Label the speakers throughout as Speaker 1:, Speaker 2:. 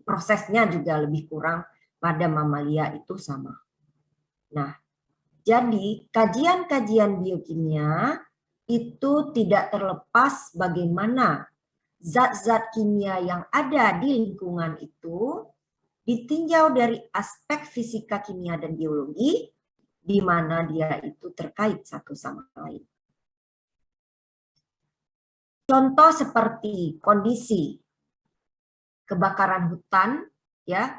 Speaker 1: prosesnya juga lebih kurang, pada mamalia itu sama. Nah, jadi kajian-kajian biokimia itu tidak terlepas bagaimana zat-zat kimia yang ada di lingkungan itu ditinjau dari aspek fisika, kimia, dan biologi, di mana dia itu terkait satu sama lain. Contoh seperti kondisi kebakaran hutan, ya,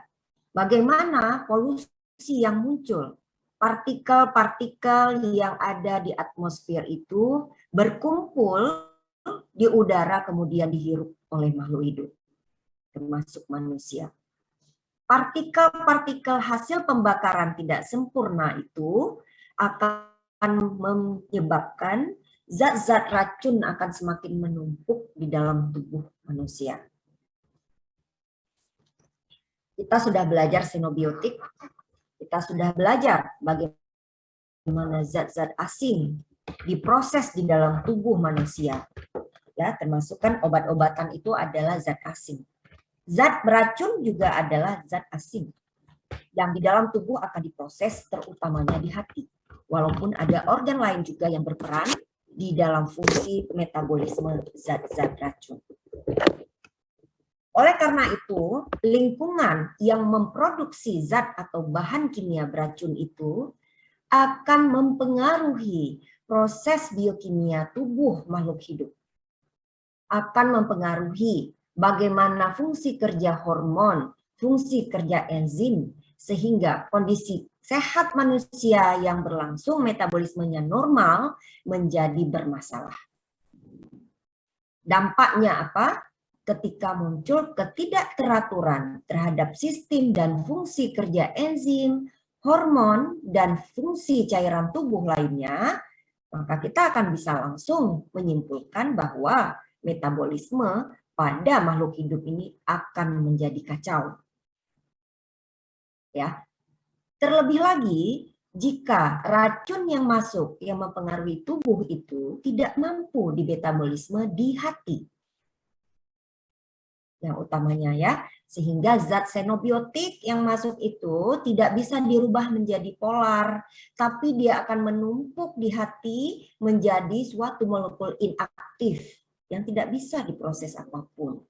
Speaker 1: bagaimana polusi yang muncul, partikel-partikel yang ada di atmosfer itu berkumpul di udara kemudian dihirup oleh makhluk hidup, termasuk manusia. Partikel-partikel hasil pembakaran tidak sempurna itu akan menyebabkan zat-zat racun akan semakin menumpuk di dalam tubuh manusia. Kita sudah belajar xenobiotik, kita sudah belajar bagaimana zat-zat asing diproses di dalam tubuh manusia. Ya, termasuk kan obat-obatan itu adalah zat asing. Zat beracun juga adalah zat asing yang di dalam tubuh akan diproses terutamanya di hati. Walaupun ada organ lain juga yang berperan di dalam fungsi metabolisme zat-zat racun. Oleh karena itu, lingkungan yang memproduksi zat atau bahan kimia beracun itu akan mempengaruhi proses biokimia tubuh makhluk hidup. Akan mempengaruhi bagaimana fungsi kerja hormon, fungsi kerja enzim, sehingga kondisi sehat manusia yang berlangsung metabolismenya normal menjadi bermasalah. Dampaknya apa? Ketika muncul ketidakteraturan terhadap sistem dan fungsi kerja enzim, hormon, dan fungsi cairan tubuh lainnya, maka kita akan bisa langsung menyimpulkan bahwa metabolisme pada makhluk hidup ini akan menjadi kacau. Ya. Terlebih lagi, jika racun yang masuk yang mempengaruhi tubuh itu tidak mampu dimetabolisme di hati. Yang utamanya ya, sehingga zat xenobiotik yang masuk itu tidak bisa dirubah menjadi polar, tapi dia akan menumpuk di hati menjadi suatu molekul inaktif yang tidak bisa diproses apapun.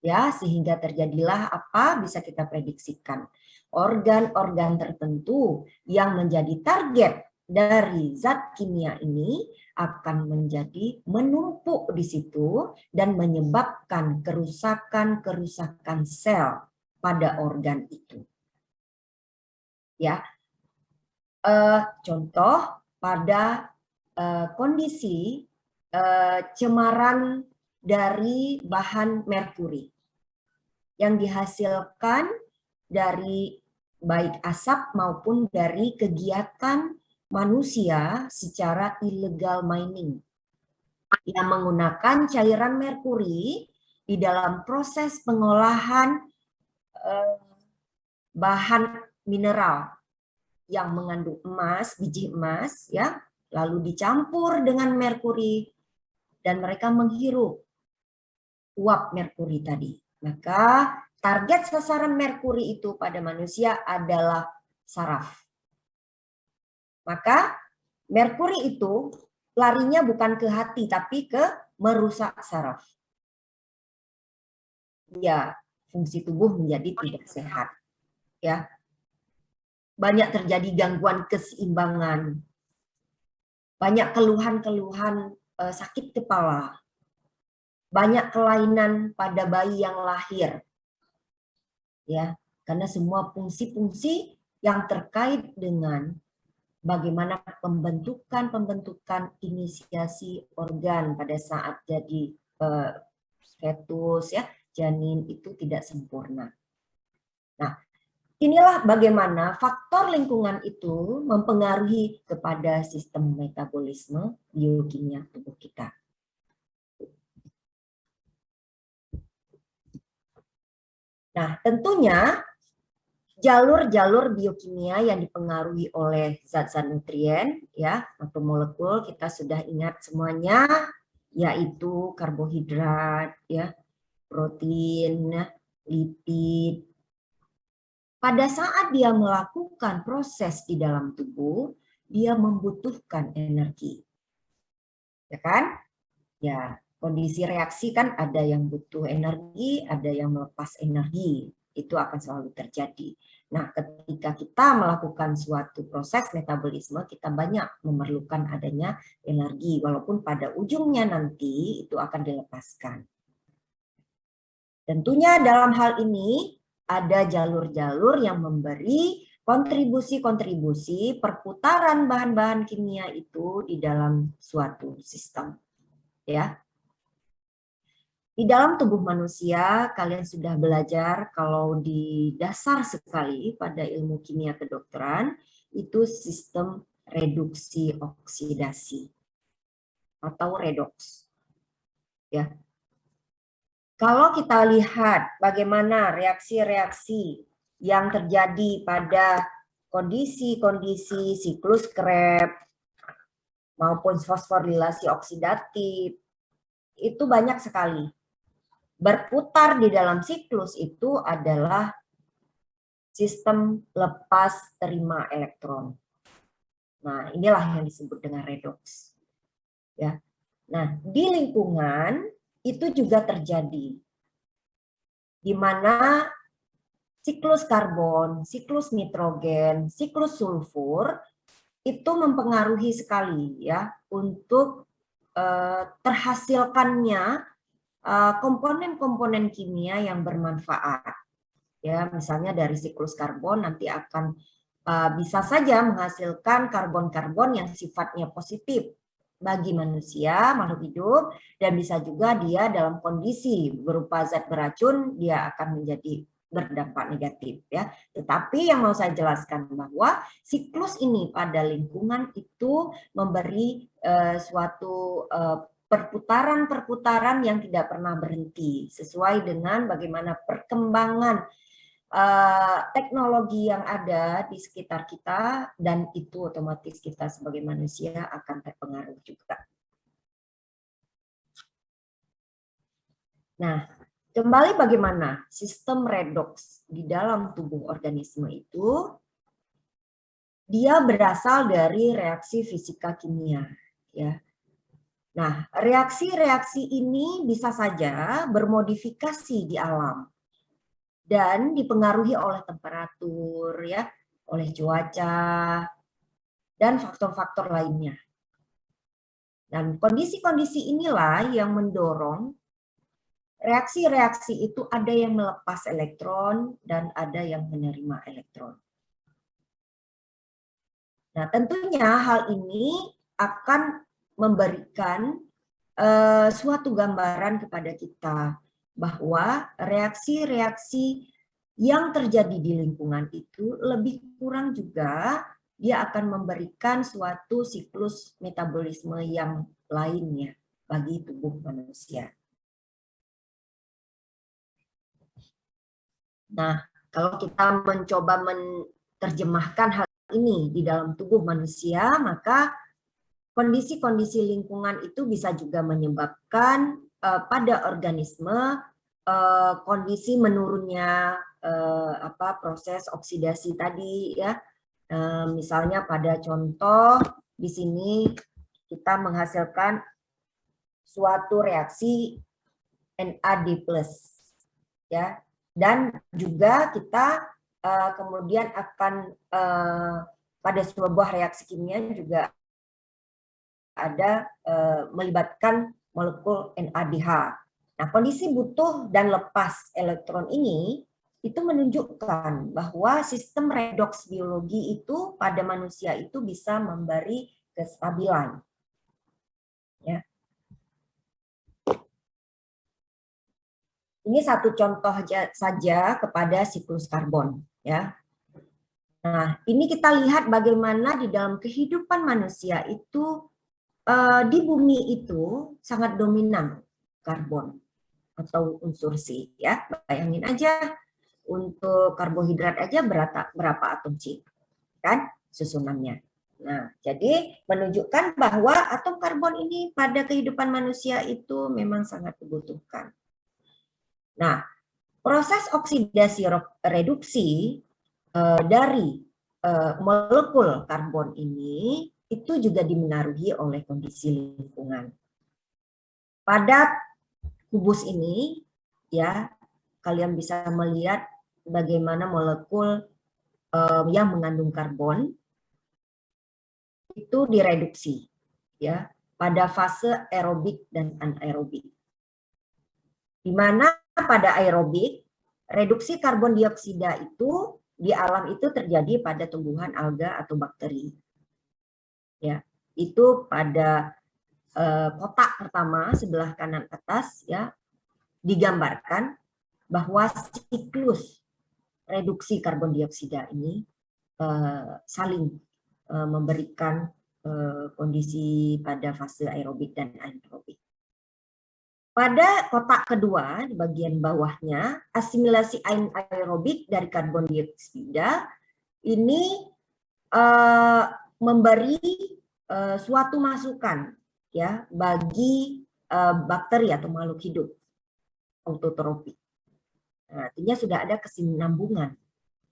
Speaker 1: Ya, sehingga terjadilah apa bisa kita prediksikan. Organ-organ tertentu yang menjadi target dari zat kimia ini akan menjadi menumpuk di situ dan menyebabkan kerusakan sel pada organ itu. Ya, contoh pada kondisi cemaran dari bahan merkuri yang dihasilkan dari baik asap maupun dari kegiatan manusia secara illegal mining yang menggunakan cairan merkuri di dalam proses pengolahan bahan mineral yang mengandung emas, biji emas, ya, lalu dicampur dengan merkuri dan mereka menghirup uap merkuri tadi. Maka target sasaran merkuri itu pada manusia adalah saraf. Maka merkuri itu larinya bukan ke hati tapi ke merusak saraf. Ya, fungsi tubuh menjadi tidak sehat. Ya. Banyak terjadi gangguan keseimbangan. Banyak keluhan-keluhan sakit kepala. Banyak kelainan pada bayi yang lahir. Ya, karena semua fungsi-fungsi yang terkait dengan bagaimana pembentukan inisiasi organ pada saat jadi fetus, ya, janin itu tidak sempurna. Nah, inilah bagaimana faktor lingkungan itu mempengaruhi kepada sistem metabolisme biokimia tubuh kita. Nah, tentunya jalur-jalur biokimia yang dipengaruhi oleh zat-zat nutrien, ya, atau molekul kita sudah ingat semuanya, yaitu karbohidrat, ya, protein, lipid. Pada saat dia melakukan proses di dalam tubuh, dia membutuhkan energi. Ya kan? Ya, kondisi reaksi kan ada yang butuh energi, ada yang melepas energi. Itu akan selalu terjadi. Nah, ketika kita melakukan suatu proses metabolisme, kita banyak memerlukan adanya energi, walaupun pada ujungnya nanti itu akan dilepaskan. Tentunya dalam hal ini ada jalur-jalur yang memberi kontribusi-kontribusi perputaran bahan-bahan kimia itu di dalam suatu sistem. Ya. Di dalam tubuh manusia, kalian sudah belajar kalau di dasar sekali pada ilmu kimia kedokteran, itu sistem reduksi oksidasi atau redoks. Ya. Kalau kita lihat bagaimana reaksi-reaksi yang terjadi pada kondisi-kondisi siklus Krebs maupun fosforilasi oksidatif, itu banyak sekali. Berputar di dalam siklus itu adalah sistem lepas terima elektron. Nah, inilah yang disebut dengan redoks. Ya. Nah, di lingkungan itu juga terjadi, di mana siklus karbon, siklus nitrogen, siklus sulfur itu mempengaruhi sekali ya untuk terhasilkannya komponen-komponen kimia yang bermanfaat. Ya, misalnya dari siklus karbon nanti akan bisa saja menghasilkan karbon-karbon yang sifatnya positif bagi manusia, makhluk hidup, dan bisa juga dia dalam kondisi berupa zat beracun, dia akan menjadi berdampak negatif ya. Tetapi yang mau saya jelaskan bahwa siklus ini pada lingkungan itu memberi suatu perputaran-perputaran yang tidak pernah berhenti sesuai dengan bagaimana perkembangan teknologi yang ada di sekitar kita, dan itu otomatis kita sebagai manusia akan terpengaruh juga. Nah, kembali bagaimana sistem redoks di dalam tubuh organisme itu, dia berasal dari reaksi fisika kimia. Ya. Nah, reaksi-reaksi ini bisa saja bermodifikasi di alam dan dipengaruhi oleh temperatur, ya, oleh cuaca, dan faktor-faktor lainnya. Dan kondisi-kondisi inilah yang mendorong reaksi-reaksi itu ada yang melepas elektron dan ada yang menerima elektron. Nah, tentunya hal ini akan memberikan suatu gambaran kepada kita bahwa reaksi-reaksi yang terjadi di lingkungan itu lebih kurang juga dia akan memberikan suatu siklus metabolisme yang lainnya bagi tubuh manusia. Nah, kalau kita mencoba menerjemahkan hal ini di dalam tubuh manusia, maka kondisi-kondisi lingkungan itu bisa juga menyebabkan pada organisme kondisi menurunnya proses oksidasi tadi ya. Misalnya pada contoh di sini kita menghasilkan suatu reaksi NAD+ ya, dan juga kita kemudian akan pada sebuah reaksi kimia juga ada melibatkan molekul NADH. Nah, kondisi butuh dan lepas elektron ini itu menunjukkan bahwa sistem redoks biologi itu pada manusia itu bisa memberi kestabilan. Ya. Ini satu contoh saja kepada siklus karbon. Ya. Nah, ini kita lihat bagaimana di dalam kehidupan manusia itu di bumi itu sangat dominan karbon atau unsur C. Ya, bayangin aja. Untuk karbohidrat aja berapa atom C, kan susunannya. Nah, jadi menunjukkan bahwa atom karbon ini pada kehidupan manusia itu memang sangat dibutuhkan. Nah, proses oksidasi reduksi dari molekul karbon ini itu juga dimengaruhi oleh kondisi lingkungan. Pada kubus ini, ya, kalian bisa melihat bagaimana molekul yang mengandung karbon itu direduksi, ya, pada fase aerobik dan anaerobik. Di mana pada aerobik, reduksi karbon dioksida itu di alam itu terjadi pada tumbuhan alga atau bakteri. Ya, itu pada kotak pertama sebelah kanan atas, ya, digambarkan bahwa siklus reduksi karbon dioksida ini saling memberikan kondisi pada fase aerobik dan anaerobik. Pada kotak kedua di bagian bawahnya, asimilasi anaerobik dari karbon dioksida ini memberi suatu masukan, ya, bagi bakteri atau makhluk hidup autotrofi. Nah, artinya sudah ada kesinambungan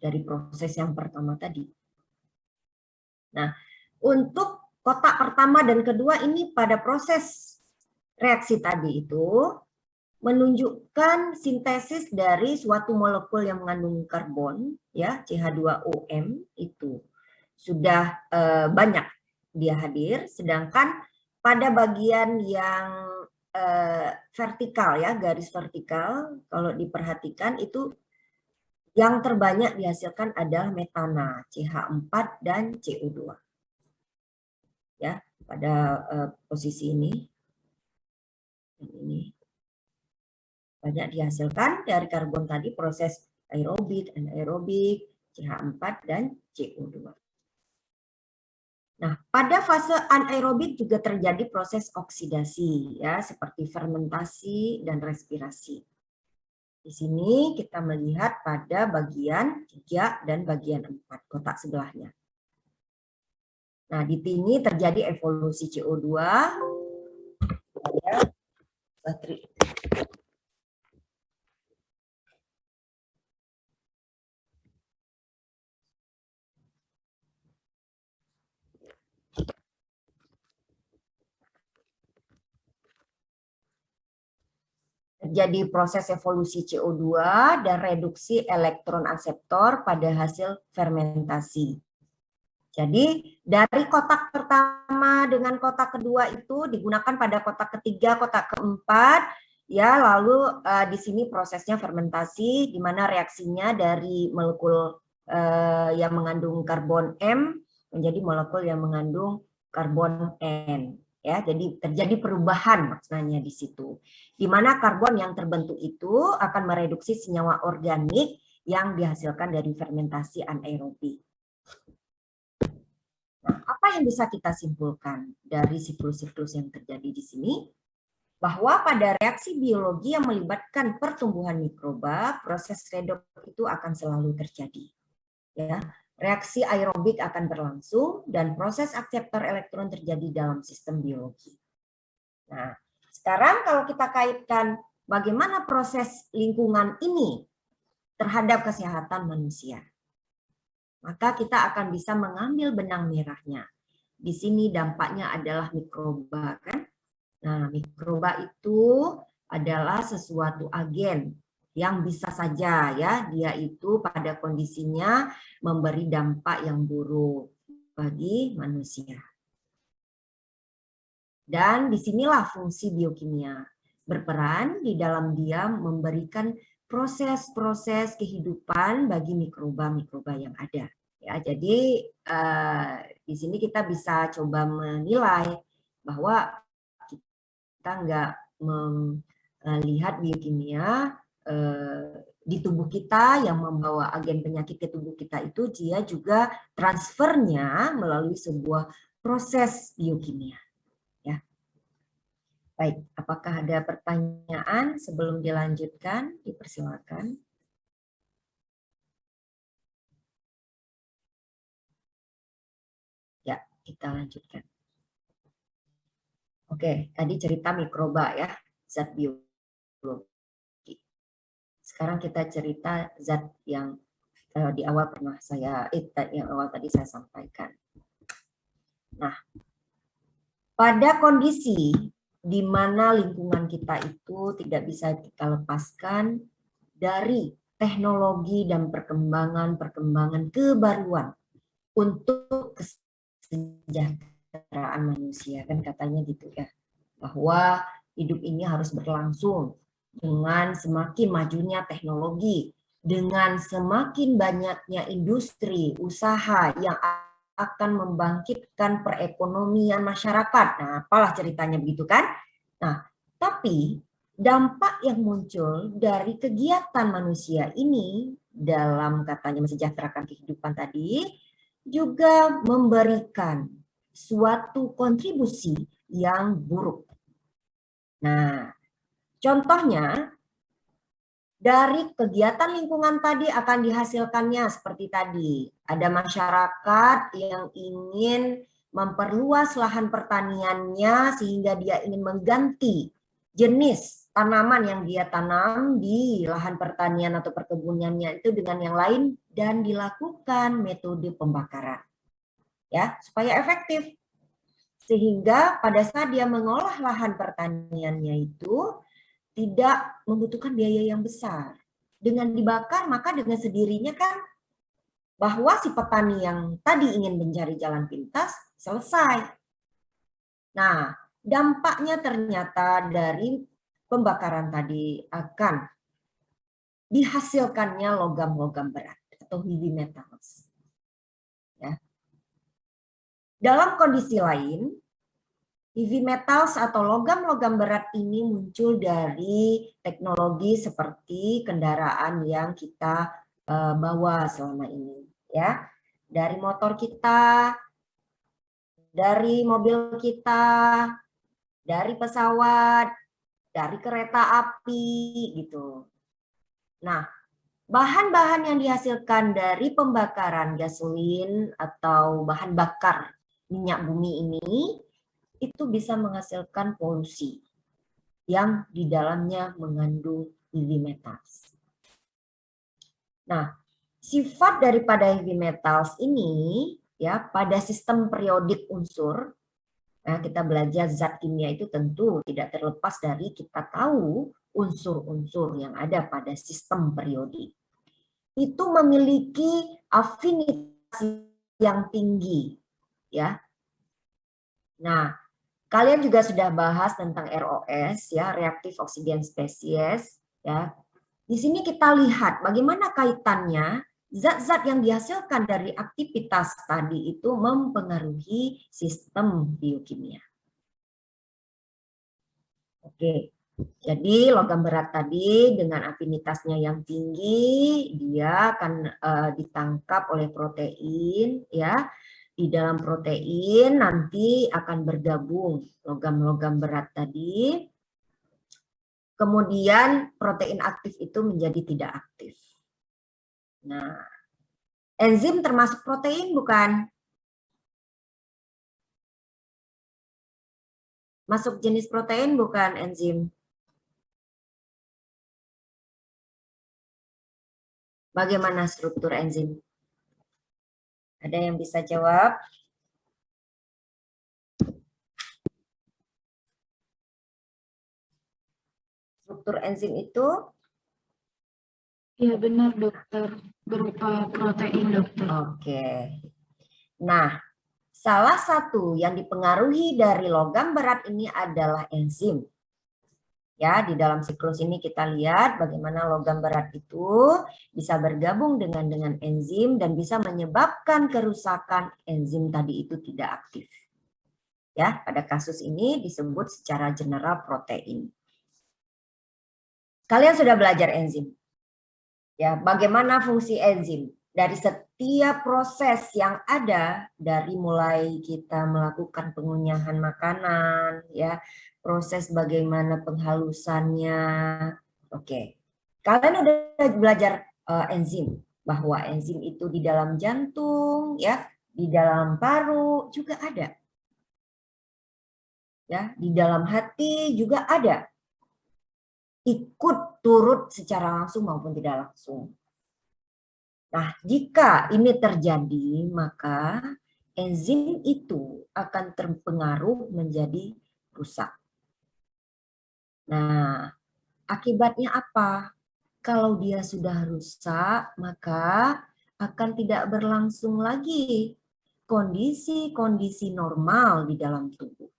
Speaker 1: dari proses yang pertama tadi. Nah, untuk kotak pertama dan kedua ini pada proses reaksi tadi itu menunjukkan sintesis dari suatu molekul yang mengandung karbon, ya, CH2OM itu sudah banyak dia hadir, sedangkan pada bagian yang vertikal, ya, garis vertikal, kalau diperhatikan itu yang terbanyak dihasilkan adalah metana, CH4 dan CO2. Ya, pada posisi ini banyak dihasilkan dari karbon tadi, proses aerobik, anaerobik, CH4 dan CO2. Nah, pada fase anaerobik juga terjadi proses oksidasi, ya, seperti fermentasi dan respirasi. Di sini kita melihat pada bagian 3 dan bagian 4, kotak sebelahnya. Nah, di sini terjadi evolusi CO2, ya, baterai. Terjadi proses evolusi CO2 dan reduksi elektron akseptor pada hasil fermentasi. Jadi dari kotak pertama dengan kotak kedua itu digunakan pada kotak ketiga, kotak keempat, ya, lalu di sini prosesnya fermentasi di mana reaksinya dari molekul yang mengandung karbon M menjadi molekul yang mengandung karbon N. Ya, jadi terjadi perubahan maksudnya di situ. Di mana karbon yang terbentuk itu akan mereduksi senyawa organik yang dihasilkan dari fermentasi anaerobik. Nah, apa yang bisa kita simpulkan dari siklus-siklus yang terjadi di sini? Bahwa pada reaksi biologi yang melibatkan pertumbuhan mikroba, proses redox itu akan selalu terjadi. Ya, reaksi aerobik akan berlangsung dan proses akseptor elektron terjadi dalam sistem biologi. Nah, sekarang kalau kita kaitkan bagaimana proses lingkungan ini terhadap kesehatan manusia, maka kita akan bisa mengambil benang merahnya. Di sini dampaknya adalah mikroba, kan? Nah, mikroba itu adalah sesuatu agen yang bisa saja, ya, dia itu pada kondisinya memberi dampak yang buruk bagi manusia. Dan disinilah fungsi biokimia berperan di dalam dia memberikan proses-proses kehidupan bagi mikroba-mikroba yang ada. Ya, jadi di sini kita bisa coba menilai bahwa kita nggak melihat biokimia di tubuh kita yang membawa agen penyakit ke tubuh kita itu, dia juga transfernya melalui sebuah proses biokimia. Ya. Baik, apakah ada pertanyaan sebelum dilanjutkan? Dipersilakan. Ya, kita lanjutkan. Oke, tadi cerita mikroba, ya, zat biologi. Sekarang kita cerita zat yang di awal pernah yang awal tadi saya sampaikan. Nah, pada kondisi di mana lingkungan kita itu tidak bisa kita lepaskan dari teknologi dan perkembangan kebaruan untuk kesejahteraan manusia, kan katanya gitu ya, bahwa hidup ini harus berlangsung dengan semakin majunya teknologi, dengan semakin banyaknya industri, usaha yang akan membangkitkan perekonomian masyarakat. Nah, apalah ceritanya begitu kan? Nah, tapi dampak yang muncul dari kegiatan manusia ini dalam katanya mensejahterakan kehidupan tadi juga memberikan suatu kontribusi yang buruk. Nah, contohnya dari kegiatan lingkungan tadi akan dihasilkannya seperti tadi. Ada masyarakat yang ingin memperluas lahan pertaniannya sehingga dia ingin mengganti jenis tanaman yang dia tanam di lahan pertanian atau perkebunannya itu dengan yang lain dan dilakukan metode pembakaran. Ya, supaya efektif. Sehingga pada saat dia mengolah lahan pertaniannya itu tidak membutuhkan biaya yang besar. Dengan dibakar, maka dengan sendirinya kan bahwa si petani yang tadi ingin mencari jalan pintas selesai. Nah, dampaknya ternyata dari pembakaran tadi akan dihasilkannya logam-logam berat atau heavy metals. Ya. Dalam kondisi lain, heavy metals atau logam-logam berat ini muncul dari teknologi seperti kendaraan yang kita bawa selama ini, ya. Dari motor kita, dari mobil kita, dari pesawat, dari kereta api gitu. Nah, bahan-bahan yang dihasilkan dari pembakaran gasolin atau bahan bakar minyak bumi ini itu bisa menghasilkan polusi yang di dalamnya mengandung heavy metals. Nah, sifat daripada heavy metals ini ya pada sistem periodik unsur, nah kita belajar zat kimia itu tentu tidak terlepas dari kita tahu unsur-unsur yang ada pada sistem periodik. Itu memiliki afinitas yang tinggi, ya. Nah, kalian juga sudah bahas tentang ROS ya, reaktif oksigen spesies ya. Di sini kita lihat bagaimana kaitannya zat-zat yang dihasilkan dari aktivitas tadi itu mempengaruhi sistem biokimia. Oke. Jadi logam berat tadi dengan afinitasnya yang tinggi, dia akan ditangkap oleh protein ya. Di dalam protein nanti akan bergabung logam-logam berat tadi. Kemudian protein aktif itu menjadi tidak aktif. Nah, enzim termasuk protein bukan? Masuk jenis protein bukan enzim? Bagaimana struktur enzim? Ada yang bisa jawab? Struktur enzim itu?
Speaker 2: Ya benar dokter, berupa protein dokter.
Speaker 1: Oke. Nah, salah satu yang dipengaruhi dari logam berat ini adalah enzim. Ya, di dalam siklus ini kita lihat bagaimana logam berat itu bisa bergabung dengan enzim dan bisa menyebabkan kerusakan enzim tadi itu tidak aktif. Ya, pada kasus ini disebut secara general protein. Kalian sudah belajar enzim. Ya, bagaimana fungsi enzim? Dari setiap proses yang ada, dari mulai kita melakukan pengunyahan makanan, ya, proses bagaimana penghalusannya. Oke, kalian udah belajar enzim, bahwa enzim itu di dalam jantung, ya, di dalam paru juga ada, ya, di dalam hati juga ada, ikut turut secara langsung maupun tidak langsung. Nah, jika ini terjadi, maka enzim itu akan terpengaruh menjadi rusak. Nah, akibatnya apa? Kalau dia sudah rusak, maka akan tidak berlangsung lagi kondisi-kondisi normal di dalam tubuh.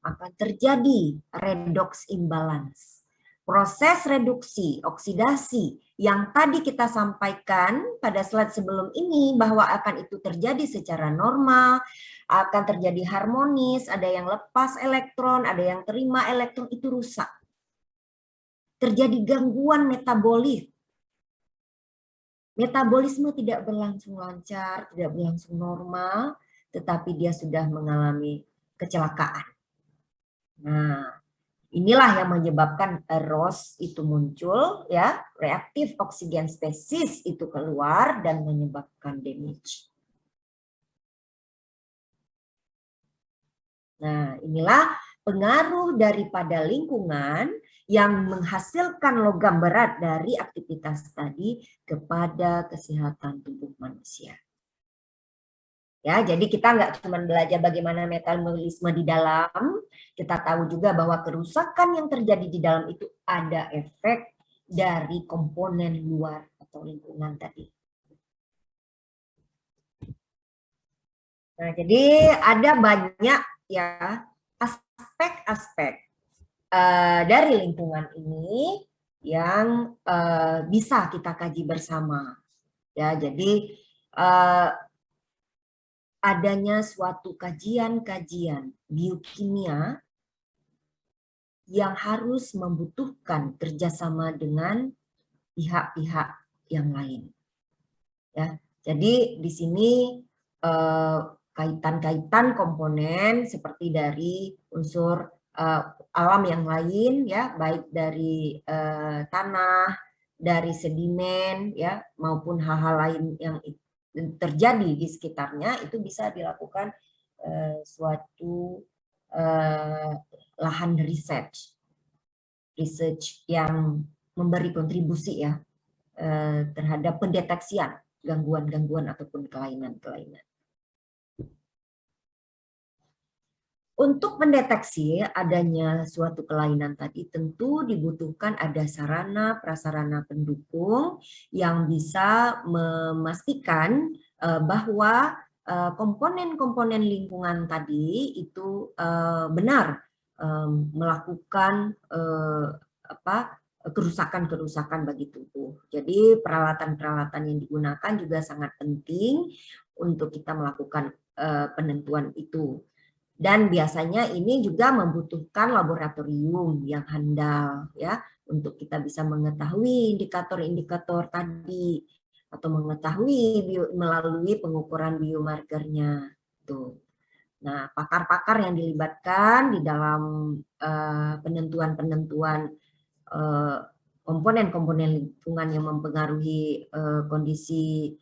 Speaker 1: Akan terjadi redox imbalance. Proses reduksi, oksidasi yang tadi kita sampaikan pada slide sebelum ini bahwa akan itu terjadi secara normal, akan terjadi harmonis, ada yang lepas elektron, ada yang terima elektron, itu rusak. Terjadi gangguan metabolis. Metabolisme tidak berlangsung lancar, tidak berlangsung normal, tetapi dia sudah mengalami kecelakaan. Nah, inilah yang menyebabkan ROS itu muncul, ya, reaktif oksigen species itu keluar dan menyebabkan damage. Nah, inilah pengaruh daripada lingkungan yang menghasilkan logam berat dari aktivitas tadi kepada kesehatan tubuh manusia. Ya, jadi kita nggak cuma belajar bagaimana metabolisme di dalam, kita tahu juga bahwa kerusakan yang terjadi di dalam itu ada efek dari komponen luar atau lingkungan tadi. Nah, jadi ada banyak ya aspek-aspek dari lingkungan ini yang bisa kita kaji bersama. Ya, jadi adanya suatu kajian-kajian biokimia yang harus membutuhkan kerjasama dengan pihak-pihak yang lain. Ya, jadi di sini kaitan-kaitan komponen seperti dari unsur alam yang lain, ya, baik dari tanah, dari sedimen, ya, maupun hal-hal lain yang terjadi di sekitarnya, itu bisa dilakukan suatu lahan research yang memberi kontribusi ya terhadap pendeteksian gangguan-gangguan ataupun kelainan-kelainan. Untuk mendeteksi adanya suatu kelainan tadi tentu dibutuhkan ada sarana prasarana pendukung yang bisa memastikan bahwa komponen-komponen lingkungan tadi itu benar melakukan kerusakan-kerusakan bagi tubuh. Jadi peralatan-peralatan yang digunakan juga sangat penting untuk kita melakukan penentuan itu. Dan biasanya ini juga membutuhkan laboratorium yang handal ya untuk kita bisa mengetahui indikator-indikator tadi atau mengetahui melalui pengukuran biomarkernya tuh. Nah, pakar-pakar yang dilibatkan di dalam penentuan-penentuan komponen-komponen lingkungan yang mempengaruhi kondisi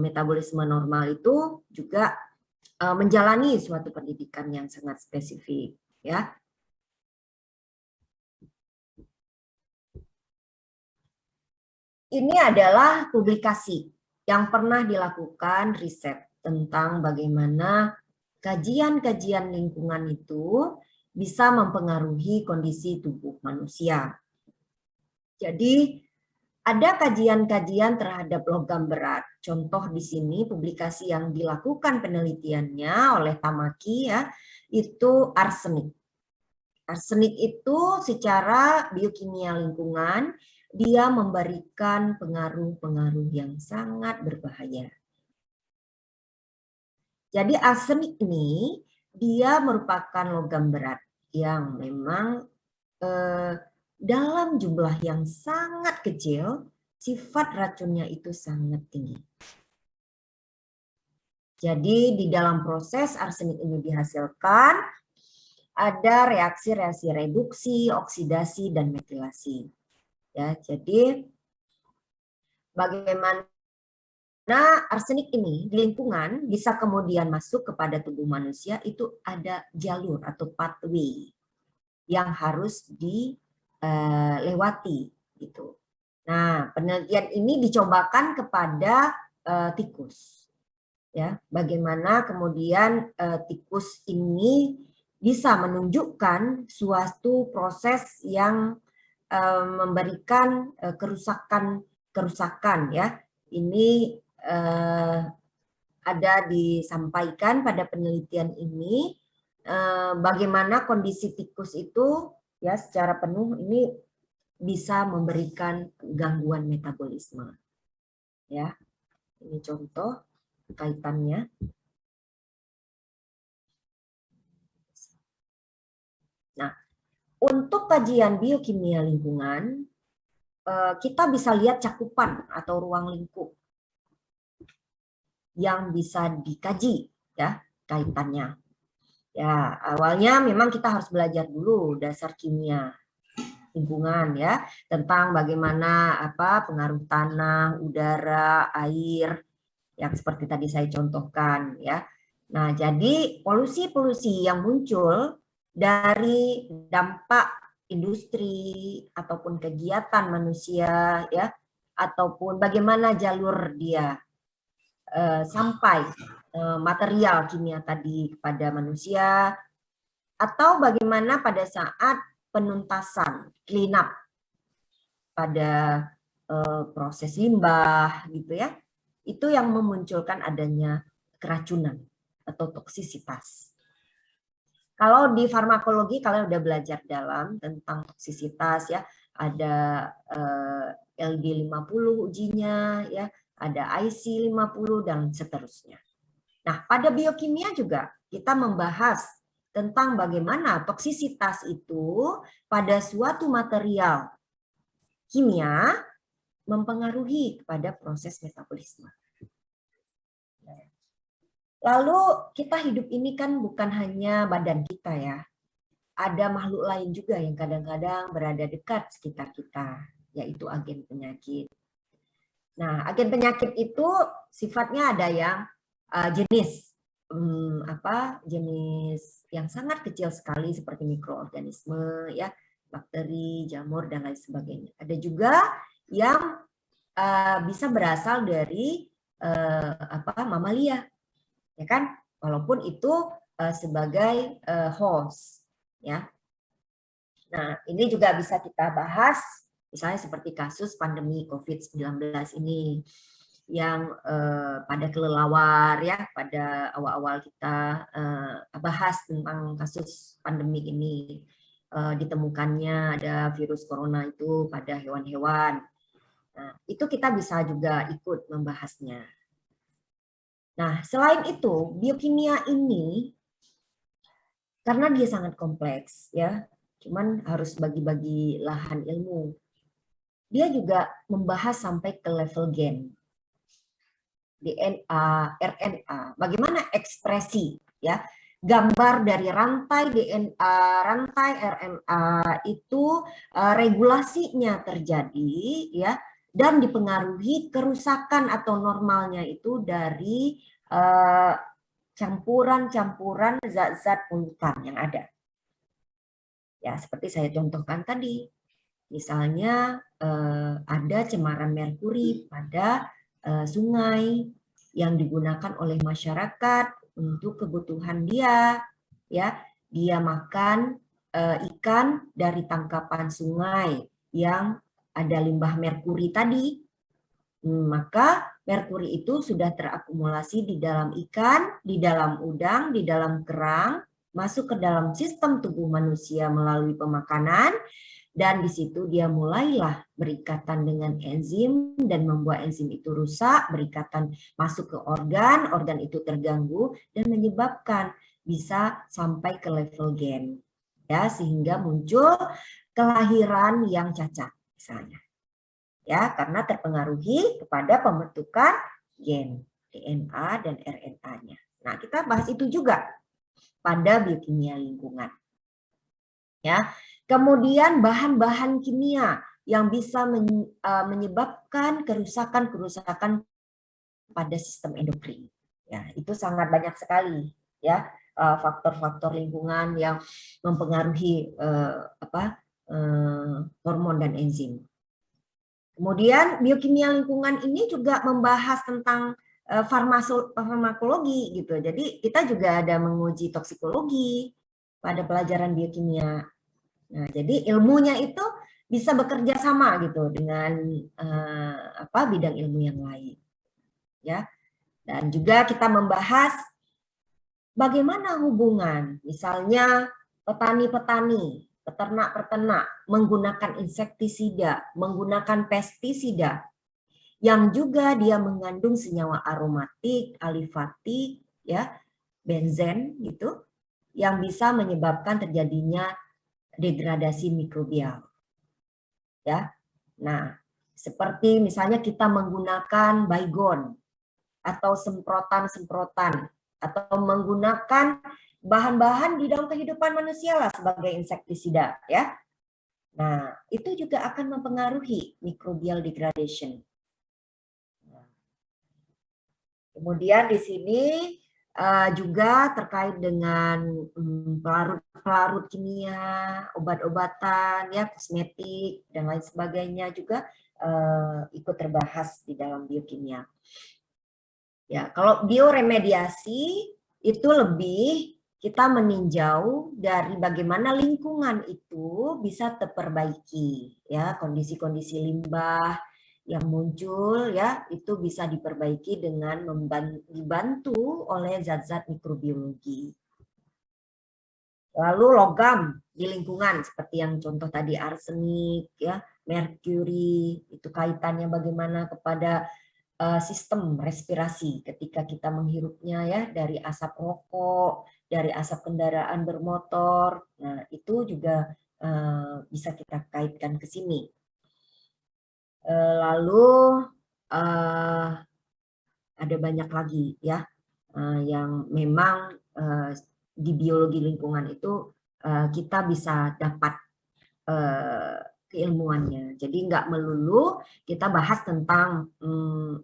Speaker 1: metabolisme normal itu juga menjalani suatu pendidikan yang sangat spesifik, ya. Ini adalah publikasi yang pernah dilakukan riset tentang bagaimana kajian-kajian lingkungan itu bisa mempengaruhi kondisi tubuh manusia. Jadi ada kajian-kajian terhadap logam berat. Contoh di sini publikasi yang dilakukan penelitiannya oleh Tamaki ya, itu arsenik. Arsenik itu secara biokimia lingkungan dia memberikan pengaruh-pengaruh yang sangat berbahaya. Jadi arsenik ini dia merupakan logam berat yang memang dalam jumlah yang sangat kecil, sifat racunnya itu sangat tinggi. Jadi di dalam proses arsenik ini dihasilkan, ada reaksi-reaksi reduksi, oksidasi, dan metilasi. Ya, jadi bagaimana arsenik ini di lingkungan bisa kemudian masuk kepada tubuh manusia, itu ada jalur atau pathway yang harus lewati gitu. Nah, penelitian ini dicobakan kepada tikus. Ya, bagaimana kemudian tikus ini bisa menunjukkan suatu proses yang memberikan kerusakan ya. Ini ada disampaikan pada penelitian ini bagaimana kondisi tikus itu ya secara penuh ini bisa memberikan gangguan metabolisme. Ya, ini contoh kaitannya. Nah, untuk kajian biokimia lingkungan, kita bisa lihat cakupan atau ruang lingkup yang bisa dikaji ya kaitannya. Ya, awalnya memang kita harus belajar dulu dasar kimia lingkungan ya, tentang bagaimana pengaruh tanah, udara, air yang seperti tadi saya contohkan ya. Nah, jadi polusi-polusi yang muncul dari dampak industri ataupun kegiatan manusia ya, ataupun bagaimana jalur dia sampai material kimia tadi kepada manusia, atau bagaimana pada saat penuntasan, clean up pada proses limbah gitu ya, itu yang memunculkan adanya keracunan atau toksisitas. Kalau di farmakologi kalian udah belajar dalam tentang toksisitas ya, ada LD50 ujinya ya, ada IC50 dan seterusnya. Nah, pada biokimia juga kita membahas tentang bagaimana toksisitas itu pada suatu material kimia mempengaruhi kepada proses metabolisme. Lalu kita hidup ini kan bukan hanya badan kita ya. Ada makhluk lain juga yang kadang-kadang berada dekat sekitar kita, yaitu agen penyakit. Nah, agen penyakit itu sifatnya ada yang jenis jenis yang sangat kecil sekali seperti mikroorganisme ya, bakteri, jamur dan lain sebagainya. Ada juga yang bisa berasal dari mamalia, ya kan? Walaupun itu sebagai host, ya. Nah, ini juga bisa kita bahas, misalnya seperti kasus pandemi COVID-19 ini, yang pada kelelawar ya, pada awal-awal kita bahas tentang kasus pandemi ini, ditemukannya ada virus corona itu pada hewan-hewan. Nah, itu kita bisa juga ikut membahasnya. Nah, selain itu, biokimia ini karena dia sangat kompleks ya, cuman harus bagi-bagi lahan ilmu. Dia juga membahas sampai ke level gen. DNA, RNA, bagaimana ekspresi ya, gambar dari rantai DNA, rantai RNA itu regulasinya terjadi ya, dan dipengaruhi kerusakan atau normalnya itu dari campuran-campuran zat-zat polutan yang ada. Ya, seperti saya contohkan tadi. Misalnya ada cemaran merkuri pada sungai yang digunakan oleh masyarakat untuk kebutuhan dia, ya. Dia makan ikan dari tangkapan sungai yang ada limbah merkuri tadi. Maka merkuri itu sudah terakumulasi di dalam ikan, di dalam udang, di dalam kerang, masuk ke dalam sistem tubuh manusia melalui pemakanan, dan di situ dia mulailah berikatan dengan enzim dan membuat enzim itu rusak, berikatan masuk ke organ, organ itu terganggu dan menyebabkan bisa sampai ke level gen. Ya, sehingga muncul kelahiran yang cacat misalnya. Ya, karena terpengaruhi kepada pembentukan gen DNA dan RNA-nya. Nah, kita bahas itu juga pada biokimia lingkungan. Ya. Kemudian bahan-bahan kimia yang bisa menyebabkan kerusakan-kerusakan pada sistem endokrin. Ya, itu sangat banyak sekali ya faktor-faktor lingkungan yang mempengaruhi hormon dan enzim. Kemudian biokimia lingkungan ini juga membahas tentang farmakologi gitu. Jadi kita juga ada menguji toksikologi pada pelajaran biokimia. Nah, jadi ilmunya itu bisa bekerja sama gitu dengan bidang ilmu yang lain, ya. Dan juga kita membahas bagaimana hubungan, misalnya petani-petani, peternak-peternak menggunakan insektisida, menggunakan pestisida yang juga dia mengandung senyawa aromatik, alifatik, ya, benzen gitu, yang bisa menyebabkan terjadinya degradasi mikrobial. Ya. Nah, seperti misalnya kita menggunakan baygon atau semprotan-semprotan atau menggunakan bahan-bahan di dalam kehidupan manusia lah sebagai insektisida, ya. Nah, itu juga akan mempengaruhi microbial degradation. Kemudian di sini juga terkait dengan pelarut kimia, obat-obatan, ya, kosmetik dan lain sebagainya juga ikut terbahas di dalam biokimia. Ya, kalau bioremediasi itu lebih kita meninjau dari bagaimana lingkungan itu bisa terperbaiki, ya, kondisi-kondisi limbah yang muncul, ya, itu bisa diperbaiki dengan dibantu oleh zat-zat mikrobiologi. Lalu logam di lingkungan seperti yang contoh tadi arsenik, ya, merkuri, itu kaitannya bagaimana kepada sistem respirasi ketika kita menghirupnya, ya, dari asap rokok, dari asap kendaraan bermotor. Nah, itu juga bisa kita kaitkan ke sini. Lalu ada banyak lagi, ya, yang memang di biologi lingkungan itu kita bisa dapat keilmuannya. Jadi nggak melulu kita bahas tentang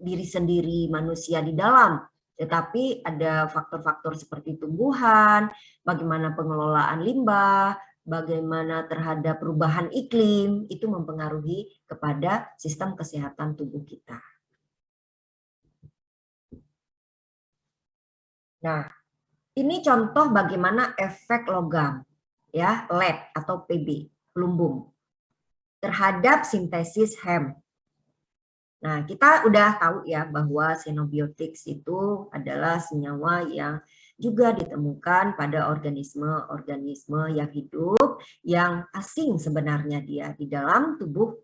Speaker 1: diri sendiri manusia di dalam, tetapi ada faktor-faktor seperti tumbuhan, bagaimana pengelolaan limbah, bagaimana terhadap perubahan iklim, itu mempengaruhi kepada sistem kesehatan tubuh kita. Nah, ini contoh bagaimana efek logam, ya, lead atau Pb, pelumbung, terhadap sintesis hemp. Nah, kita udah tahu ya bahwa xenobiotics itu adalah senyawa yang juga ditemukan pada organisme-organisme yang hidup, yang asing sebenarnya dia di dalam tubuh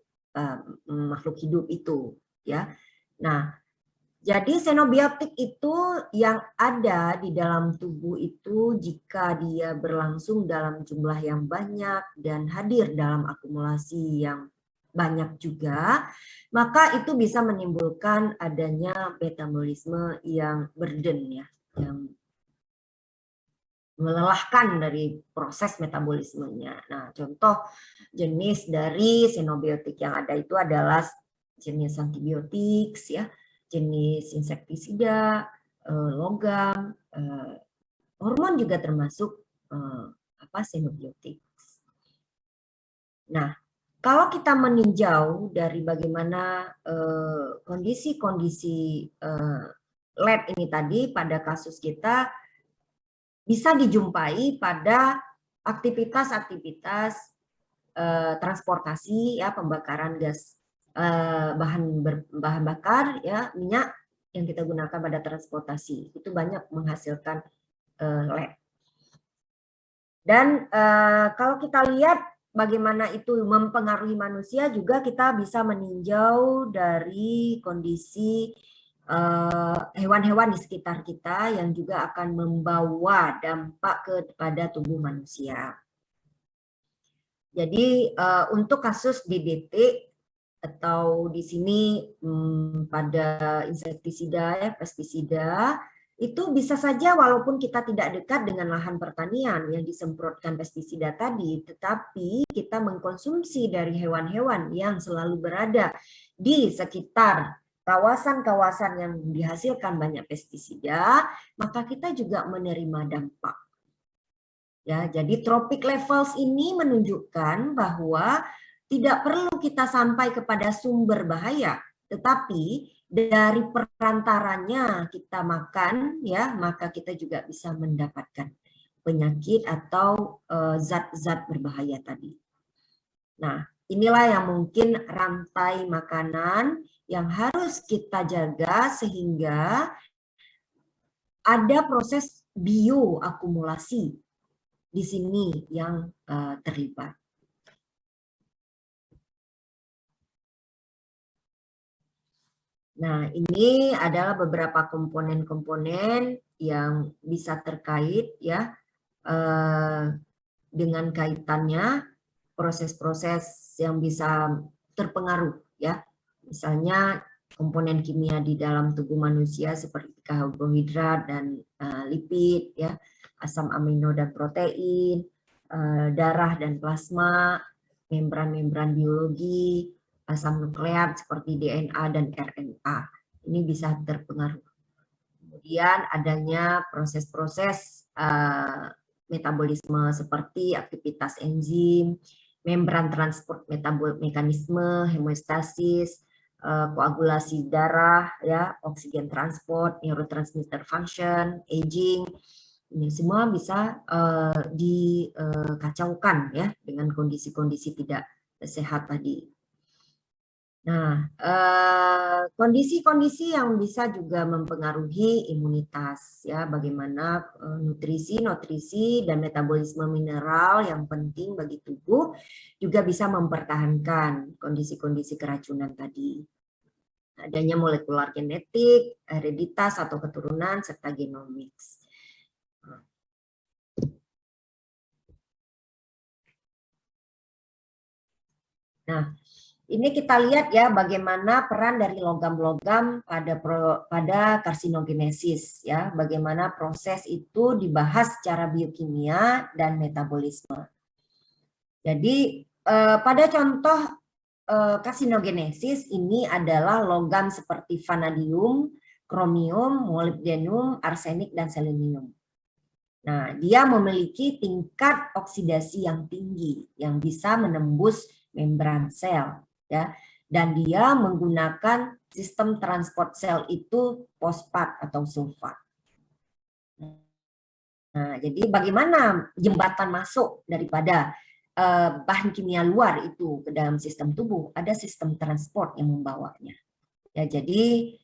Speaker 1: makhluk hidup itu, ya. Nah, jadi xenobiotik itu yang ada di dalam tubuh itu jika dia berlangsung dalam jumlah yang banyak dan hadir dalam akumulasi yang banyak juga, maka itu bisa menimbulkan adanya metabolisme yang burden, ya, yang melelahkan dari proses metabolismenya. Nah, contoh jenis dari xenobiotik yang ada itu adalah jenis antibiotik, ya, jenis insektisida, logam, hormon juga termasuk xenobiotik. Nah, kalau kita meninjau dari bagaimana kondisi-kondisi lead ini tadi pada kasus kita bisa dijumpai pada aktivitas-aktivitas transportasi, ya, pembakaran gas bahan bakar, ya, minyak yang kita gunakan pada transportasi itu banyak menghasilkan lead. Dan kalau kita lihat bagaimana itu mempengaruhi manusia juga kita bisa meninjau dari kondisi hewan-hewan di sekitar kita yang juga akan membawa dampak kepada tubuh manusia. Jadi untuk kasus DDT atau di sini pada insektisida, ya, pestisida, itu bisa saja walaupun kita tidak dekat dengan lahan pertanian yang disemprotkan pestisida tadi, tetapi kita mengkonsumsi dari hewan-hewan yang selalu berada di sekitar kawasan-kawasan yang dihasilkan banyak pestisida, maka kita juga menerima dampak. Ya, jadi trophic levels ini menunjukkan bahwa tidak perlu kita sampai kepada sumber bahaya, tetapi dari perantaranya kita makan, ya, maka kita juga bisa mendapatkan penyakit atau zat-zat berbahaya tadi. Nah, inilah yang mungkin rantai makanan yang harus kita jaga sehingga ada proses bioakumulasi di sini yang terlibat. Nah, ini adalah beberapa komponen-komponen yang bisa terkait ya dengan kaitannya proses-proses yang bisa terpengaruh ya. Misalnya komponen kimia di dalam tubuh manusia seperti karbohidrat dan lipid ya, asam amino dan protein, darah dan plasma, membran-membran biologi, asam nukleat seperti DNA dan RNA. Ini bisa terpengaruh. Kemudian adanya proses-proses metabolisme seperti aktivitas enzim, membran transport mekanisme, hemostasis, koagulasi darah, ya, oksigen transport, neurotransmitter function, aging. Ini semua bisa dikacaukan ya dengan kondisi-kondisi tidak sehat tadi. Nah, kondisi-kondisi yang bisa juga mempengaruhi imunitas ya, bagaimana nutrisi dan metabolisme mineral yang penting bagi tubuh juga bisa mempertahankan kondisi-kondisi keracunan tadi. Adanya molekular genetik, hereditas atau keturunan serta genomics. Nah, ini kita lihat ya bagaimana peran dari logam-logam pada karsinogenesis ya, bagaimana proses itu dibahas secara biokimia dan metabolisme. Jadi pada contoh karsinogenesis ini adalah logam seperti vanadium, kromium, molybdenum, arsenik dan selenium. Nah, dia memiliki tingkat oksidasi yang tinggi yang bisa menembus membran sel ya, dan dia menggunakan sistem transport sel itu fosfat atau sulfat. Nah, jadi bagaimana jembatan masuk daripada bahan kimia luar itu ke dalam sistem tubuh? Ada sistem transport yang membawanya. Ya, jadi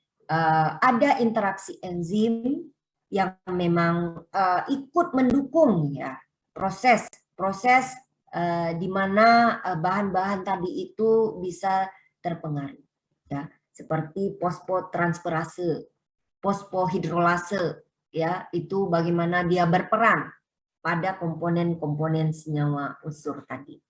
Speaker 1: ada interaksi enzim yang memang ikut mendukung ya proses di mana bahan-bahan tadi itu bisa terpengaruh ya, seperti fosfotransferase, fosfohidrolase ya, itu bagaimana dia berperan pada komponen-komponen senyawa unsur tadi.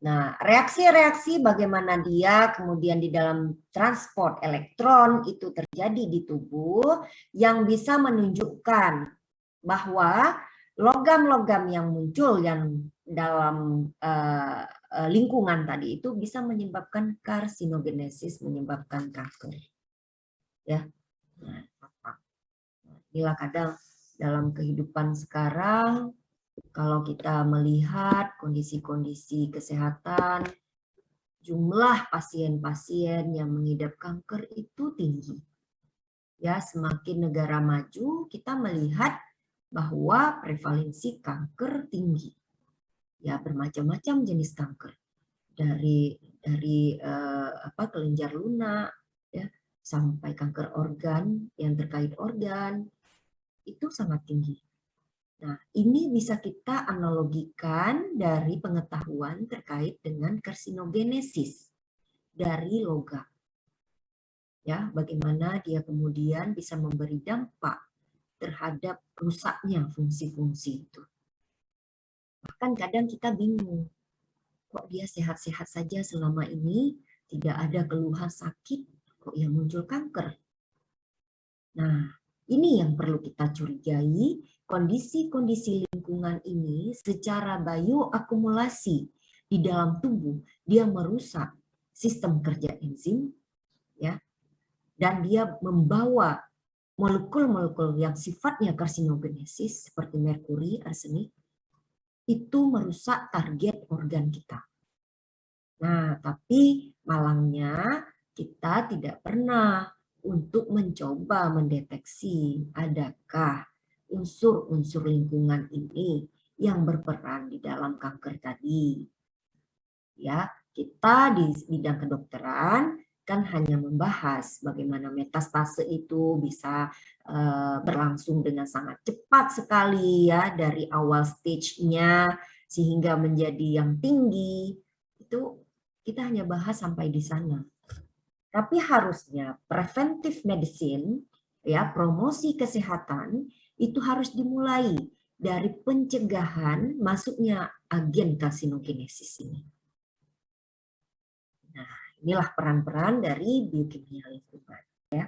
Speaker 1: Nah, reaksi-reaksi bagaimana dia kemudian di dalam transport elektron itu terjadi di tubuh yang bisa menunjukkan bahwa logam-logam yang muncul yang dalam lingkungan tadi itu bisa menyebabkan karsinogenesis, menyebabkan kanker. Ya. Nah, inilah kadang dalam kehidupan sekarang kalau kita melihat kondisi-kondisi kesehatan, jumlah pasien-pasien yang mengidap kanker itu tinggi. Ya, semakin negara maju, kita melihat bahwa prevalensi kanker tinggi. Ya, bermacam-macam jenis kanker. Dari kelenjar lunak ya, sampai kanker organ yang terkait organ itu sangat tinggi. Nah, ini bisa kita analogikan dari pengetahuan terkait dengan karsinogenesis dari logam. Ya, bagaimana dia kemudian bisa memberi dampak terhadap rusaknya fungsi-fungsi itu. Bahkan kadang kita bingung, kok dia sehat-sehat saja selama ini, tidak ada keluhan sakit, kok ia muncul kanker. Nah, ini yang perlu kita curigai, kondisi-kondisi lingkungan ini secara bioakumulasi di dalam tubuh, dia merusak sistem kerja enzim, ya, dan dia membawa molekul-molekul yang sifatnya karsinogenesis seperti merkuri, arsenik, itu merusak target organ kita. Nah, tapi malangnya kita tidak pernah untuk mencoba mendeteksi adakah unsur-unsur lingkungan ini yang berperan di dalam kanker tadi. Ya, kita di bidang kedokteran kan hanya membahas bagaimana metastase itu bisa berlangsung dengan sangat cepat sekali ya dari awal stage-nya sehingga menjadi yang tinggi. Itu kita hanya bahas sampai di sana. Tapi harusnya preventive medicine ya, promosi kesehatan itu harus dimulai dari pencegahan masuknya agen karsinogenesis ini. Nah, inilah peran-peran dari biokimia lingkungan. Ya.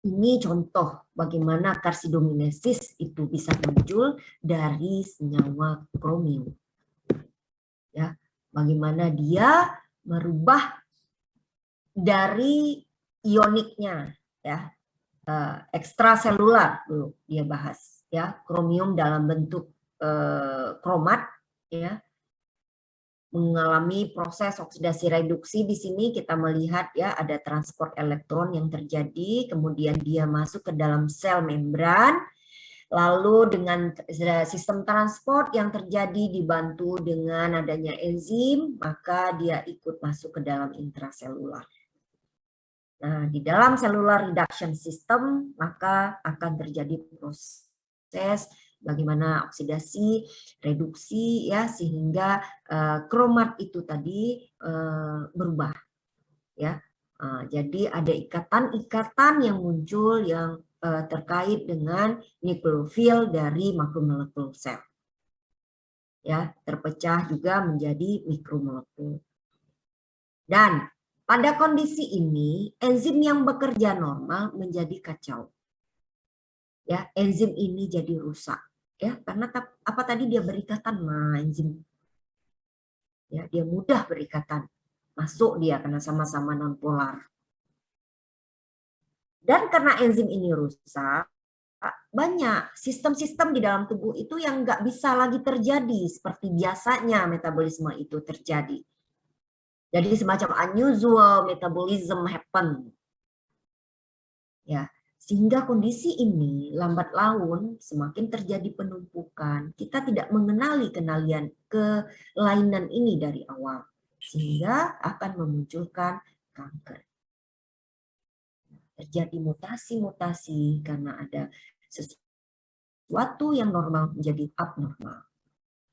Speaker 1: Ini contoh bagaimana karsinogenesis itu bisa muncul dari senyawa kromium. Ya, bagaimana dia merubah dari ioniknya, ya, ekstraselular dulu dia bahas, ya, kromium dalam bentuk kromat, ya, mengalami proses oksidasi reduksi. Di sini kita melihat ya ada transport elektron yang terjadi, kemudian dia masuk ke dalam sel membran, lalu dengan sistem transport yang terjadi dibantu dengan adanya enzim, maka dia ikut masuk ke dalam intraselular. Nah, di dalam cellular reduction system maka akan terjadi proses bagaimana oksidasi, reduksi ya sehingga kromat itu tadi berubah ya. Jadi ada ikatan-ikatan yang muncul yang terkait dengan nukleofil dari makromolekul sel. Ya, terpecah juga menjadi mikromolekul. Dan pada kondisi ini enzim yang bekerja normal menjadi kacau. Ya, enzim ini jadi rusak ya karena apa tadi dia berikatan sama enzim. Ya, dia mudah berikatan. Masuk dia karena sama-sama nonpolar. Dan karena enzim ini rusak, banyak sistem-sistem di dalam tubuh itu yang nggak bisa lagi terjadi seperti biasanya metabolisme itu terjadi. Jadi semacam unusual metabolism happen. Ya, sehingga kondisi ini lambat laun semakin terjadi penumpukan. Kita tidak mengenali kelainan ini dari awal, sehingga akan memunculkan kanker. Terjadi mutasi-mutasi karena ada sesuatu yang normal menjadi abnormal.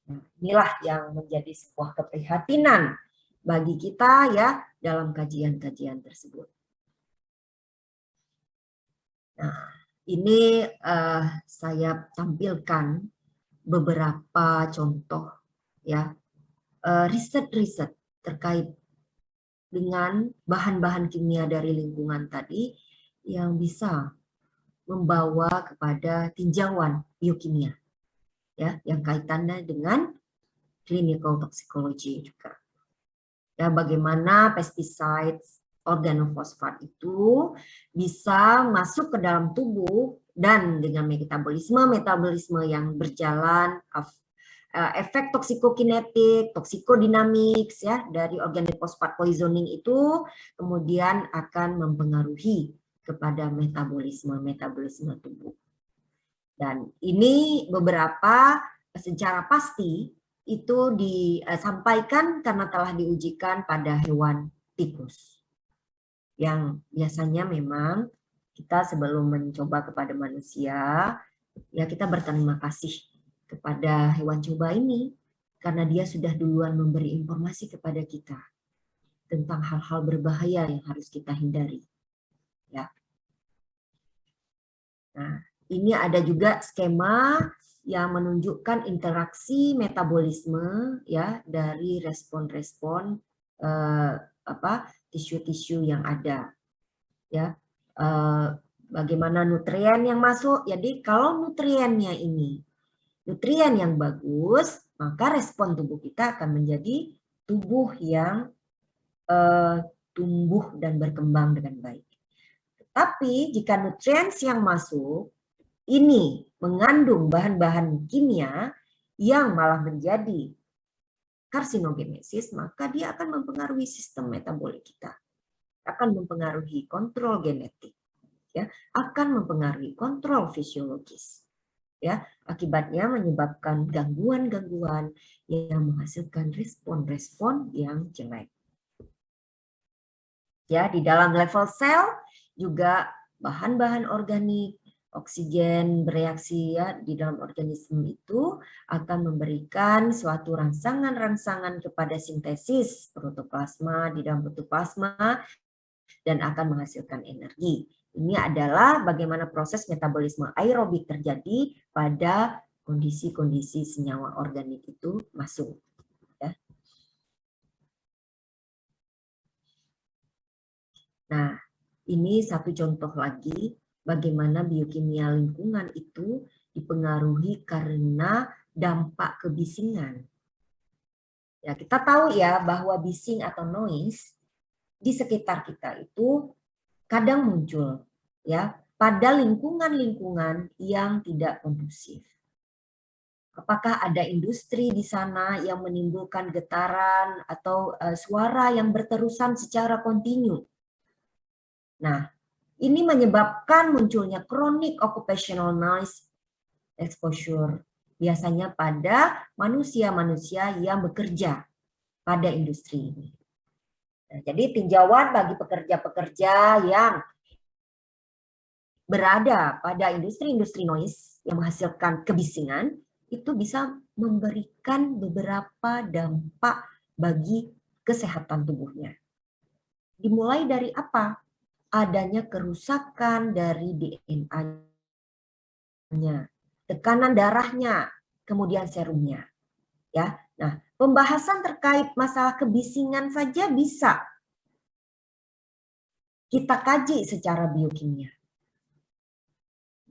Speaker 1: Nah, inilah yang menjadi sebuah keprihatinan bagi kita ya dalam kajian-kajian tersebut. Nah, ini saya tampilkan beberapa contoh ya riset-riset terkait dengan bahan-bahan kimia dari lingkungan tadi yang bisa membawa kepada tinjauan biokimia ya yang kaitannya dengan clinical toxicology juga. Ya, bagaimana pesticides organofosfat itu bisa masuk ke dalam tubuh dan dengan metabolisme yang berjalan, efek toksikokinetik, toksikodinamics ya dari organofosfat poisoning itu kemudian akan mempengaruhi kepada metabolisme tubuh. Dan ini beberapa secara pasti itu disampaikan karena telah diujikan pada hewan tikus. Yang biasanya memang kita sebelum mencoba kepada manusia, ya kita berterima kasih kepada hewan coba ini karena dia sudah duluan memberi informasi kepada kita tentang hal-hal berbahaya yang harus kita hindari. Ya. Nah, ini ada juga skema yang menunjukkan interaksi metabolisme ya dari respon-respon tisu-tisu yang ada. Ya, bagaimana nutrien yang masuk. Jadi kalau nutriennya ini nutrien yang bagus, maka respon tubuh kita akan menjadi tubuh yang tumbuh dan berkembang dengan baik. Tapi jika nutrients yang masuk ini mengandung bahan-bahan kimia yang malah menjadi karsinogenesis, maka dia akan mempengaruhi sistem metabolik kita, akan mempengaruhi kontrol genetik, ya, akan mempengaruhi kontrol fisiologis, ya, akibatnya menyebabkan gangguan-gangguan yang menghasilkan respon-respon yang jelek. Ya, di dalam level sel juga bahan-bahan organik, oksigen bereaksi ya di dalam organisme itu akan memberikan suatu rangsangan-rangsangan kepada sintesis protoplasma di dalam protoplasma dan akan menghasilkan energi. Ini adalah bagaimana proses metabolisme aerobik terjadi pada kondisi-kondisi senyawa organik itu masuk. Ya. Nah, ini satu contoh lagi bagaimana biokimia lingkungan itu dipengaruhi karena dampak kebisingan. Ya, kita tahu ya bahwa bising atau noise di sekitar kita itu kadang muncul ya pada lingkungan-lingkungan yang tidak kondusif. Apakah ada industri di sana yang menimbulkan getaran atau suara yang berterusan secara kontinu? Nah, ini menyebabkan munculnya chronic occupational noise exposure, biasanya pada manusia-manusia yang bekerja pada industri ini. Nah, jadi tinjauan bagi pekerja-pekerja yang berada pada industri-industri noise yang menghasilkan kebisingan, itu bisa memberikan beberapa dampak bagi kesehatan tubuhnya. Dimulai dari apa? Adanya kerusakan dari DNA-nya, tekanan darahnya, kemudian serumnya. Ya, nah pembahasan terkait masalah kebisingan saja bisa kita kaji secara biokimia.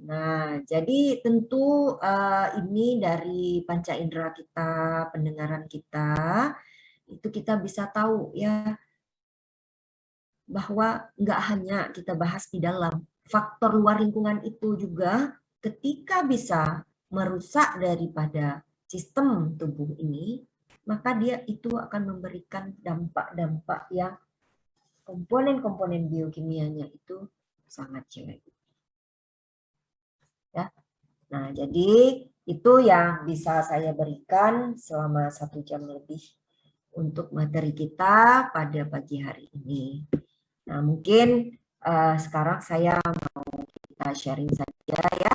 Speaker 1: Nah, jadi tentu ini dari panca indera kita, pendengaran kita, itu kita bisa tahu ya bahwa nggak hanya kita bahas di dalam faktor luar lingkungan itu juga ketika bisa merusak daripada sistem tubuh ini, maka dia itu akan memberikan dampak-dampak yang komponen-komponen biokimianya itu sangat jelek. Ya. Nah, jadi itu yang bisa saya berikan selama 1 jam lebih untuk materi kita pada pagi hari ini. Nah, mungkin sekarang saya mau kita sharing saja ya.